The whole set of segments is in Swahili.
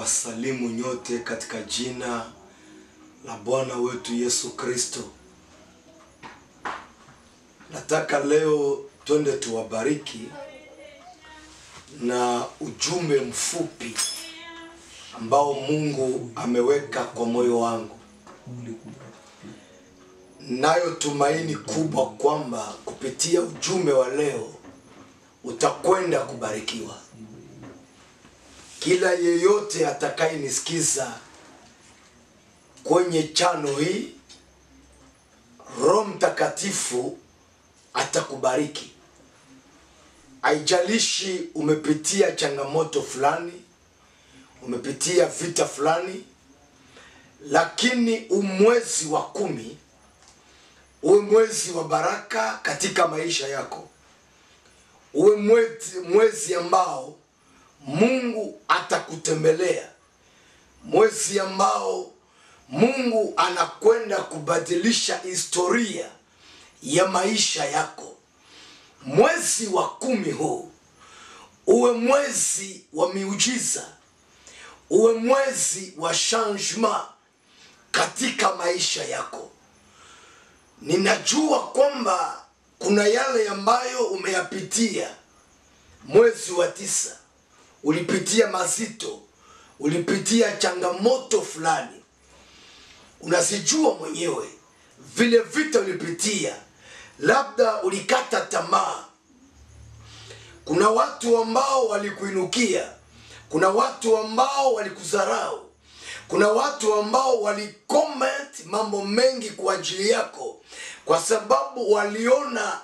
Ninawasalimu nyote katika jina la Bwana wetu Yesu Kristo. Nataka leo twende tuwabariki na ujumbe mfupi ambao Mungu ameweka kwa moyo wangu. Nayo tumaini kubwa kwamba kupitia ujumbe wa leo utakwenda kubarikiwa. Kila yeyote atakayenisikiza kwenye chano hii, Roho Mtakatifu atakubariki. Haijalishi umepitia changamoto fulani, umepitia vita fulani, lakini mwezi wa 10 uwe mwezi wa baraka katika maisha yako. Uwe mwezi ambao Mungu atakutembelea. Mwezi ambao Mungu anakwenda kubadilisha historia ya maisha yako. Mwezi wa 10 huu uwe mwezi wa miujiza. Uwe mwezi wa changement katika maisha yako. Ninajua kwamba kuna yale ambayo umeyapitia. Mwezi wa 9 ulipitia mazito, ulipitia changamoto fulani. Unasijua mwenyewe vile vita ulipitia. Labda ulikata tamaa. Kuna watu ambao walikuinukia. Kuna watu ambao walikudharau. Kuna watu ambao walicomment mambo mengi kwa ajili yako, kwa sababu waliona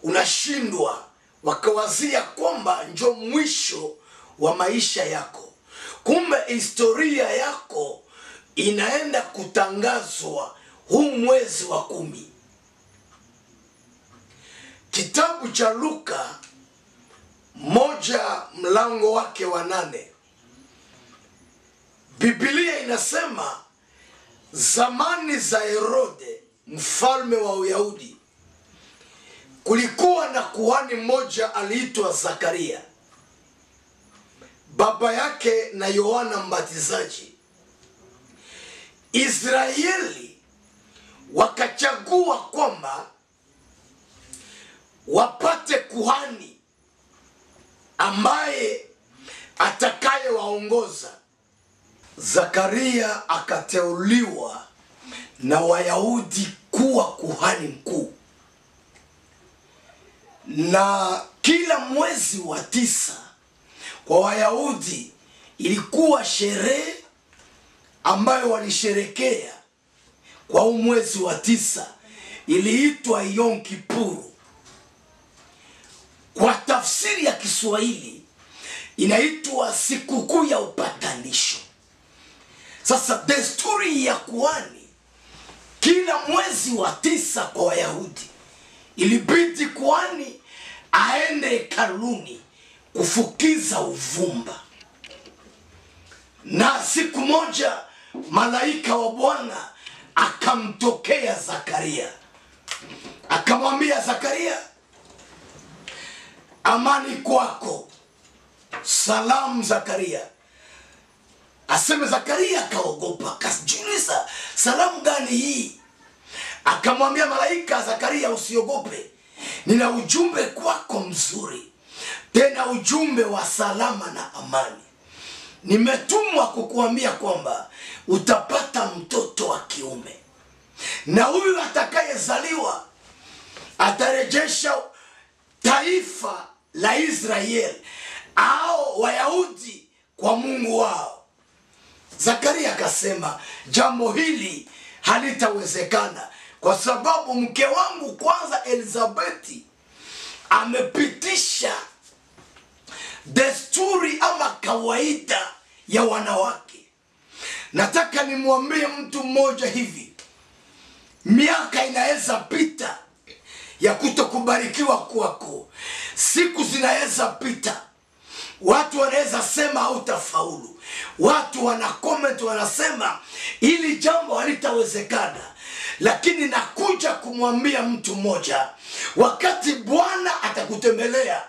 unashindwa, wakawazia kwamba ndio mwisho wa maisha yako. Kumbe historia yako inaenda kutangazwa huu mwezi wa 10. Kitabu cha Luka 1 mlango wake wa 8. Biblia inasema zamani za Herode mfalme wa Uyahudi, kulikuwa na kuhani mmoja aliitwa Zakaria, baba yake na Yohana Mbatizaji. Israeli wakachagua kwamba wapate kuhani ambaye atakaye waongoza. Zakaria akateuliwa na Wayahudi kuwa kuhani mkuu. Na kila mwezi wa 9 kwa Wayahudi ilikuwa sherehe ambayo walisherekea. Kwa mwezi wa 9 iliitwa Yom Kippur. Kwa tafsiri ya Kiswahili inaitwa sikukuu ya upatanisho. Sasa desturi ya kuhani, kila mwezi wa 9 kwa Wayahudi ilibidi kuhani aende hekaluni kufukiza uvumba. Na siku moja malaika wa Bwana akamtokea Zakaria, akamwambia Zakaria, amani kwako. Salamu Zakaria. Aseme Zakaria akaogopa, akajiuliza salamu gani hii? Akamwambia malaika, Zakaria usiogope, nina ujumbe kwako mzuri, tena ujumbe wa salama na amani. Nimetumwa kukuambia kwamba utapata mtoto wa kiume, na huyu atakayezaliwa atarejesha taifa la Israeli au Wayahudi kwa Mungu wao. Zakaria akasema jambo hili halitawezekana, kwa sababu mke wangu kwanza Elizabeti amepitisha desturi ama kawaida ya wanawake. Nataka nimwambie mtu mmoja hivi, miaka inaweza pita ya kutokubarikiwa kwako. Siku zinaweza pita, watu wanaweza sema hautafaulu. Watu wana comment wanasema ili jambo halitawezekana. Lakini nakuja kumwambia mtu mmoja, wakati Bwana atakutembelea,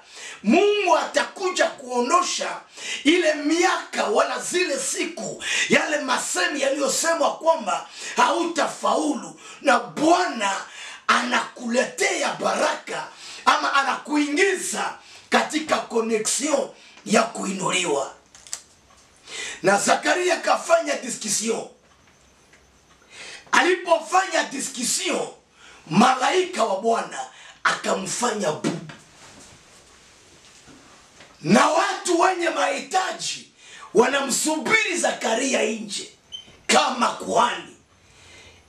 Mungu atakuja kuondosha ile miaka wala zile siku, yale masemi yaliyosemwa kwamba hautafaulu, na Bwana anakuletea baraka ama anakuingiza katika connection ya kuinuliwa. Na Zakaria kafanya discussion. Alipofanya discussion, malaika wa Bwana akamfanya bubu. Na watu wenye mahitaji wanamsubiri Zakaria nje kama kuhani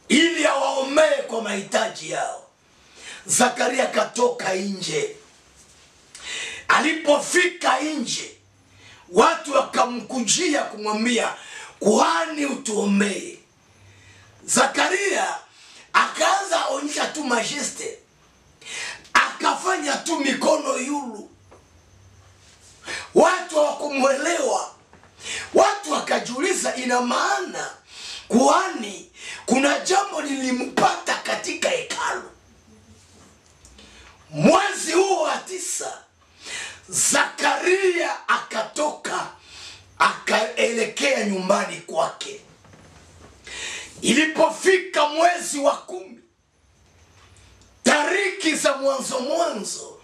ili awaombee kwa mahitaji yao. Zakaria katoka nje. Alipofika nje, watu wakamkujia kumwambia, kuhani utuombee. Zakaria akaanza onyesha tu majeste, akafanya tu mikono yulu. Watu hawakumuelewa. Watu wakajiuliza, ina maana kuhani kuna jambo lilimpata katika hekalu. Mwezi huo wa 9, Zakaria akatoka akaelekea nyumbani kwake. Ilipofika mwezi wa 10, tariki za mwanzo,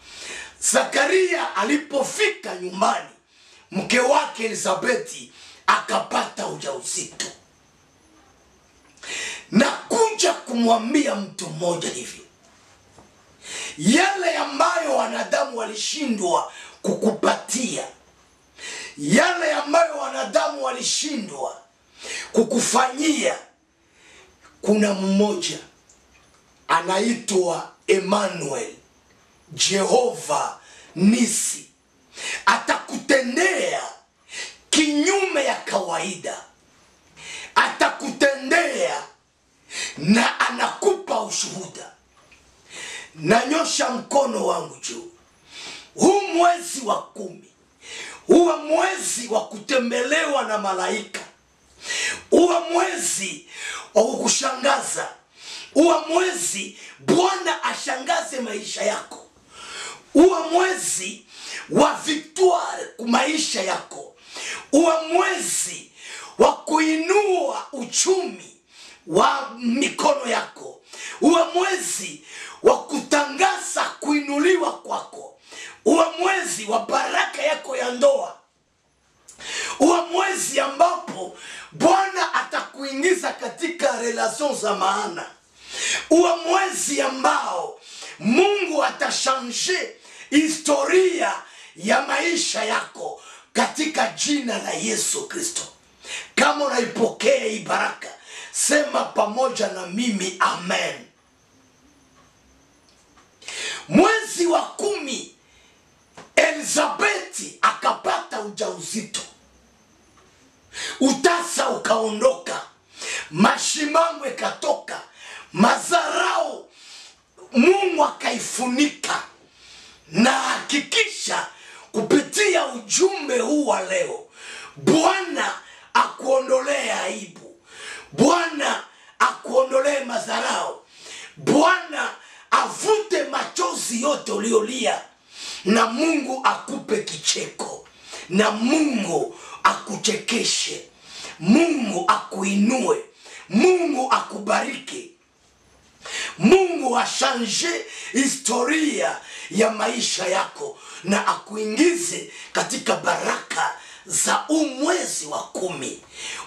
Zakaria alipofika nyumbani, mke wake Elizabeti akapata ujauzito. Na kuja kumwambia mtu mmoja hivi, yale ambayo wanadamu walishindwa kukupatia, yale ambayo wanadamu walishindwa kukufanyia, kuna mmoja anaitwa Emmanuel, Jehova Nisi, atakutendea kinyume ya kawaida. Atakutendea na anakupa ushuhuda. Nanyosha mkono wangu juu. Huu mwezi wa 10, huwa mwezi wa kutembelewa na malaika. Huwa mwezi wa kushangaza. Huwa mwezi Bwana ashangaze maisha yako. Huwa mwezi wa victoire kwa maisha yako. Huwa mwezi wa kuinua uchumi wa mikono yako. Huwa mwezi wa kutangaza kuinuliwa kwako. Huwa mwezi wa baraka yako ya ndoa. Huwa mwezi ambapo Bwana atakuingiza katika relation za maana. Huwa mwezi ambao Mungu atashange historia ya maisha yako katika jina la Yesu Kristo. Kama unaipokea hii baraka, sema pamoja na mimi amen. Mwezi wa 10, Elizabeti akapata ujauzito. Utasa ukaondoka, mashimamwe katoka, mazarau Mungu akaifunika. Na hakikisha kupitia ujumbe huu wa leo, Bwana akuondolee aibu. Bwana akuondolee mazarau. Bwana avute machozi yote uliolia. Na Mungu akupe kicheko. Na Mungu akuchekeshe. Mungu akuinue. Mungu akubariki. Mungu ashanje historia ya maisha yako na akuingize katika baraka za mwezi wa 10.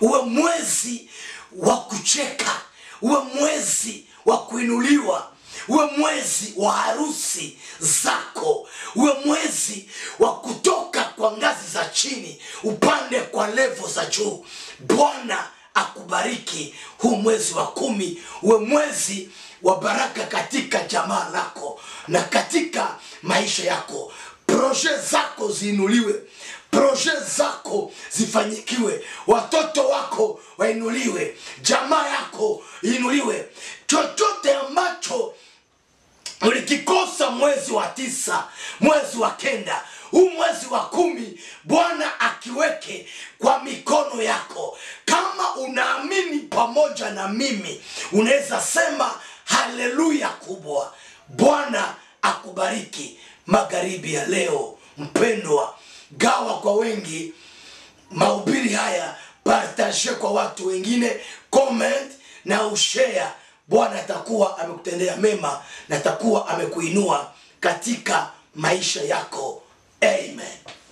Uwe mwezi wa kucheka, uwe mwezi wa kuinuliwa, uwe mwezi wa harusi zako, uwe mwezi wa kutoka kwa ngazi za chini upande kwa level za juu. Bwana akubariki huu mwezi wa 10, uwe mwezi wa baraka katika jamaa lako na katika maisha yako. Proje zako ziinuliwe, proje zako zifanyikiwe, watoto wako wainuliwe, jamaa yako inuliwe. Chochote ambacho ulikikosa mwezi wa 9, mwezi wa 9, huu mwezi wa 10 Bwana akiweke kwa mikono yako. Kama unaamini pamoja na mimi, unaweza sema haleluya kubwa. Bwana akubariki magharibi ya leo. mpendwa, gawa kwa wengi mahubiri haya, partage kwa watu wengine, comment na ushare. Bwana atakuwa amekutendea mema na atakuwa amekuinua katika maisha yako. Amen.